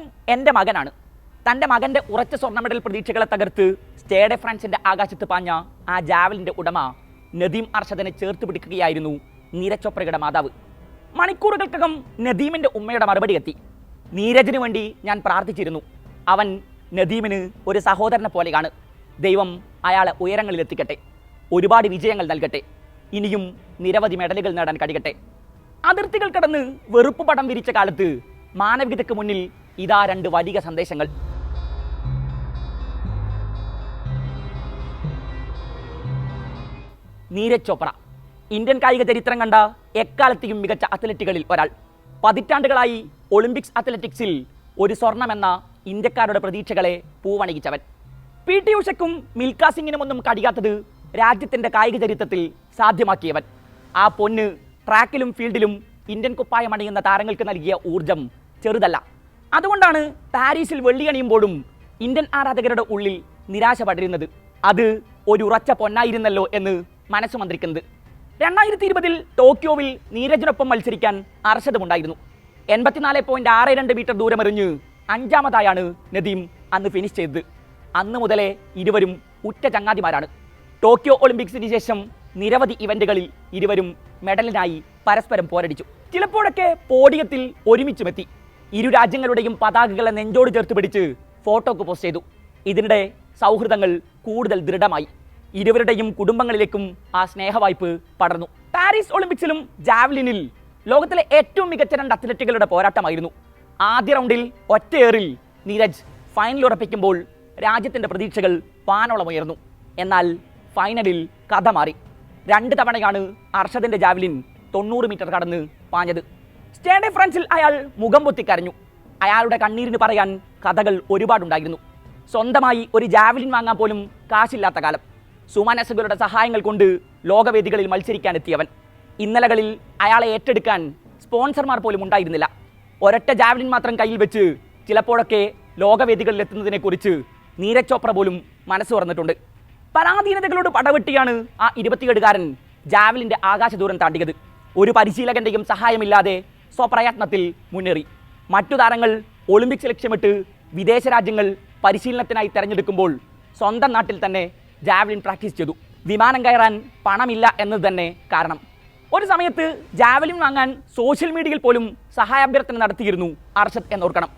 അദ്ദേഹം എൻ്റെ മകനാണ്. തൻ്റെ മകൻ്റെ ഉറച്ച സ്വർണ്ണ മെഡൽ പ്രതീക്ഷകളെ തകർത്ത് സ്റ്റേഡ് ഫ്രാൻസിൻ്റെ ആകാശത്ത് പാഞ്ഞ ആ ജാവലിൻ്റെ ഉടമ നദീം അർഷദിനെ ചേർത്ത് പിടിക്കുകയായിരുന്നു നീരജ് ചോപ്രയുടെ മാതാവ്. മണിക്കൂറുകൾക്കകം നദീമിൻ്റെ ഉമ്മയുടെ മറുപടി എത്തി. നീരജിന് വേണ്ടി ഞാൻ പ്രാർത്ഥിച്ചിരുന്നു. അവൻ നദീമിന് ഒരു സഹോദരനെ പോലെയാണ്. ദൈവം അയാളെ ഉയരങ്ങളിലെത്തിക്കട്ടെ, ഒരുപാട് വിജയങ്ങൾ നൽകട്ടെ, ഇനിയും നിരവധി മെഡലുകൾ നേടാൻ കഴിയട്ടെ. അതിർത്തികൾ കടന്ന് വെറുപ്പ് പടം വിരിച്ച കാലത്ത് മാനവികതയ്ക്ക് മുന്നിൽ ഇതാ രണ്ട് വലിയ സന്ദേശങ്ങൾ. നീരജ് ചോപ്ര ഇന്ത്യൻ കായിക ചരിത്രം കണ്ട എക്കാലത്തെയും മികച്ച അത്ലറ്റുകളിൽ ഒരാൾ. പതിറ്റാണ്ടുകളായി ഒളിമ്പിക്സ് അത്ലറ്റിക്സിൽ ഒരു സ്വർണമെന്ന ഇന്ത്യക്കാരുടെ പ്രതീക്ഷകളെ പൂവണിയിച്ചവൻ. PT ഉഷയ്ക്കും മിൽഖ സിംഗിനുമൊന്നും കഴിയാത്തത് രാജ്യത്തിൻ്റെ കായിക ചരിത്രത്തിൽ സാധ്യമാക്കിയവൻ. ആ പൊന്ന് ട്രാക്കിലും ഫീൽഡിലും ഇന്ത്യൻ കുപ്പായം അണിയുന്ന താരങ്ങൾക്ക് നൽകിയ ഊർജം ചെറുതല്ല. അതുകൊണ്ടാണ് പാരീസിൽ വെള്ളിയണിയുമ്പോഴും ഇന്ത്യൻ ആരാധകരുടെ ഉള്ളിൽ നിരാശ പടരുന്നത്. അത് ഒരു ഉറച്ച പൊന്നായിരുന്നല്ലോ എന്ന് മനസ്സ് മന്ത്രിക്കുന്നത്. 2020 ടോക്കിയോവിൽ നീരജിനൊപ്പം മത്സരിക്കാൻ അർഷദുമുണ്ടായിരുന്നു. 84.62 മീറ്റർ ദൂരമെറിഞ്ഞ് 5ാമതായാണ് നദീം അന്ന് ഫിനിഷ് ചെയ്തത്. അന്ന് മുതലേ ഇരുവരും ഉറ്റ ചങ്ങാതിമാരാണ്. ടോക്കിയോ ഒളിമ്പിക്സിന് ശേഷം നിരവധി ഇവന്റുകളിൽ ഇരുവരും മെഡലിനായി പരസ്പരം പോരടിച്ചു. ചിലപ്പോഴൊക്കെ പോഡിയത്തിൽ ഒരുമിച്ചുമെത്തി. ഇരു രാജ്യങ്ങളുടെയും പതാകകളെ നെഞ്ചോട് ചേർത്ത് പിടിച്ച് ഫോട്ടോക്ക് പോസ്റ്റ് ചെയ്തു. ഇതിനിടെ സൗഹൃദങ്ങൾ കൂടുതൽ ദൃഢമായി. ഇരുവരുടെയും കുടുംബങ്ങളിലേക്കും ആ സ്നേഹവായ്പ് പടർന്നു. പാരീസ് ഒളിമ്പിക്സിലും ജാവലിനിൽ ലോകത്തിലെ ഏറ്റവും മികച്ച 2 അത്ലറ്റുകളുടെ പോരാട്ടമായിരുന്നു. ആദ്യ റൗണ്ടിൽ ഒറ്റയേറിൽ നീരജ് ഫൈനൽ ഉറപ്പിക്കുമ്പോൾ രാജ്യത്തിൻ്റെ പ്രതീക്ഷകൾ വാനോളമുയർന്നു. എന്നാൽ ഫൈനലിൽ കഥ മാറി. 2 തവണയാണ് അർഷദിൻ്റെ ജാവലിൻ 90 മീറ്റർ കടന്ന് പാഞ്ഞത്. സ്റ്റേഡ് ഫ്രാൻസിൽ അയാൾ മുഖം പൊത്തിക്കരഞ്ഞു. അയാളുടെ കണ്ണീരിന് പറയാൻ കഥകൾ ഒരുപാടുണ്ടായിരുന്നു. സ്വന്തമായി ഒരു ജാവലിൻ വാങ്ങാൻ പോലും കാശില്ലാത്ത കാലം. സുമാനസുകളുടെ സഹായങ്ങൾ കൊണ്ട് ലോകവേദികളിൽ മത്സരിക്കാനെത്തിയവൻ. ഇന്നലകളിൽ അയാളെ ഏറ്റെടുക്കാൻ സ്പോൺസർമാർ പോലും ഉണ്ടായിരുന്നില്ല. ഒരൊറ്റ ജാവലിൻ മാത്രം കയ്യിൽ വെച്ച് ചിലപ്പോഴൊക്കെ ലോകവേദികളിൽ എത്തുന്നതിനെക്കുറിച്ച് നീരജ് ചോപ്ര പോലും മനസ്സ് തുറന്നിട്ടുണ്ട്. പരാധീനതകളോട് പടവെട്ടിയാണ് ആ 27കാരൻ ജാവലിൻ്റെ ആകാശദൂരം താണ്ടിയത്. ഒരു പരിശീലകന്റെയും സഹായമില്ലാതെ സ്വപ്രയത്നത്തിൽ മുന്നേറി. മറ്റു താരങ്ങൾ ഒളിമ്പിക്സ് ലക്ഷ്യമിട്ട് വിദേശ രാജ്യങ്ങൾ പരിശീലനത്തിനായി തിരഞ്ഞെടുക്കുമ്പോൾ സ്വന്തം നാട്ടിൽ തന്നെ ജാവലിൻ പ്രാക്ടീസ് ചെയ്തു. വിമാനം കയറാൻ പണമില്ല എന്നത് തന്നെ കാരണം. ഒരു സമയത്ത് ജാവലിൻ വാങ്ങാൻ സോഷ്യൽ മീഡിയയിൽ പോലും സഹായാഭ്യർത്ഥന നടത്തിയിരുന്നു അർഷദ് എന്നോർക്കണം.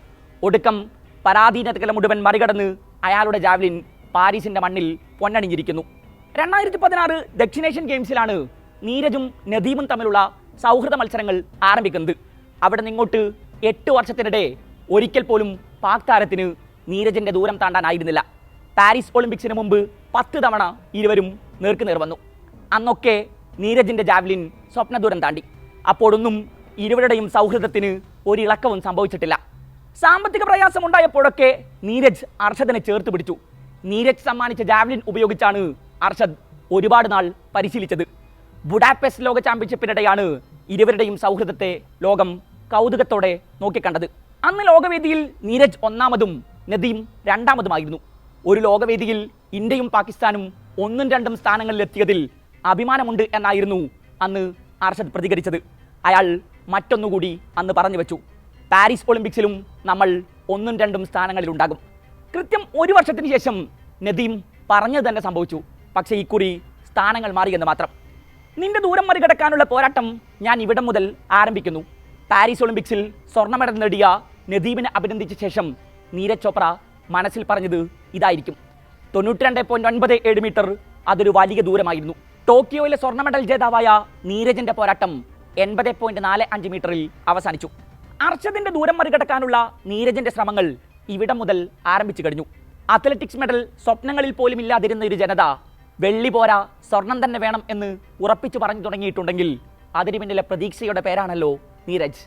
ഒടുക്കം പരാധീനതകളെ മുഴുവൻ മറികടന്ന് അയാളുടെ ജാവലിൻ പാരീസിൻ്റെ മണ്ണിൽ പൊന്നണിഞ്ഞിരിക്കുന്നു. 2016 ദക്ഷിണേഷ്യൻ ഗെയിംസിലാണ് നീരജും നദീമും തമ്മിലുള്ള സൗഹൃദ മത്സരങ്ങൾ ആരംഭിക്കുന്നത്. അവിടെ നിന്നിങ്ങോട്ട് 8 വർഷത്തിനിടെ ഒരിക്കൽ പോലും പാക് താരത്തിന് നീരജിൻ്റെ ദൂരം താണ്ടാനായിരുന്നില്ല. പാരീസ് ഒളിമ്പിക്സിന് മുമ്പ് 10 തവണ ഇരുവരും നേർക്കുനേർ വന്നു. അന്നൊക്കെ നീരജിൻ്റെ ജാവലിൻ സ്വപ്നദൂരം താണ്ടി. അപ്പോഴൊന്നും ഇരുവരുടെയും സൗഹൃദത്തിന് ഒരിളക്കവും സംഭവിച്ചിട്ടില്ല. സാമ്പത്തിക പ്രയാസമുണ്ടായപ്പോഴൊക്കെ നീരജ് അർഷദിനെ ചേർത്ത് പിടിച്ചു. നീരജ് സമ്മാനിച്ച ജാവലിൻ ഉപയോഗിച്ചാണ് അർഷദ് ഒരുപാട് നാൾ പരിശീലിച്ചത്. ബുഡാപെസ്റ്റ് ലോക ചാമ്പ്യൻഷിപ്പിനിടെയാണ് ഇരുവരുടെയും സൗഹൃദത്തെ ലോകം കൗതുകത്തോടെ നോക്കിക്കണ്ടത്. അന്ന് ലോകവേദിയിൽ നീരജ് 1ാമതും നദീം 2ാമതുമായിരുന്നു. ഒരു ലോകവേദിയിൽ ഇന്ത്യയും പാകിസ്ഥാനും 1ഉം 2ഉം സ്ഥാനങ്ങളിലെത്തിയതിൽ അഭിമാനമുണ്ട് എന്നായിരുന്നു അന്ന് അർഷദ് പ്രതികരിച്ചത്. അയാൾ മറ്റൊന്നുകൂടി അന്ന് പറഞ്ഞു വെച്ചു: പാരീസ് ഒളിമ്പിക്സിലും നമ്മൾ 1ഉം 2ഉം സ്ഥാനങ്ങളിലുണ്ടാകും. കൃത്യം 1 വർഷത്തിന് ശേഷം നദീം പറഞ്ഞത് തന്നെ സംഭവിച്ചു. പക്ഷേ ഇക്കുറി സ്ഥാനങ്ങൾ മാറിയെന്ന് മാത്രം. നിന്റെ ദൂരം മറികടക്കാനുള്ള പോരാട്ടം ഞാൻ ഇവിടം മുതൽ ആരംഭിക്കുന്നു. പാരീസ് ഒളിമ്പിക്സിൽ സ്വർണ്ണ മെഡൽ നേടിയ നദീമിനെ അഭിനന്ദിച്ച ശേഷം നീരജ് ചോപ്ര മനസ്സിൽ പറഞ്ഞത് ഇതായിരിക്കും: 92.97 മീറ്റർ അതൊരു വലിയ ദൂരമായിരുന്നു. ടോക്കിയോയിലെ സ്വർണ്ണ മെഡൽ ജേതാവായ നീരജിന്റെ പോരാട്ടം 80.45 മീറ്ററിൽ അവസാനിച്ചു. അർഷദിന്റെ ദൂരം മറികടക്കാനുള്ള നീരജിന്റെ ശ്രമങ്ങൾ ഇവിടം മുതൽ ആരംഭിച്ചു കഴിഞ്ഞു. അത്ലറ്റിക്സ് മെഡൽ സ്വപ്നങ്ങളിൽ പോലും ഇല്ലാതിരുന്ന ഒരു ജനത വെള്ളി പോരാ, സ്വർണം തന്നെ വേണം എന്ന് ഉറപ്പിച്ചു പറഞ്ഞു തുടങ്ങിയിട്ടുണ്ടെങ്കിൽ അതിന് പിന്നിലെ പ്രതീക്ഷയുടെ പേരാണല്ലോ നീരജ്.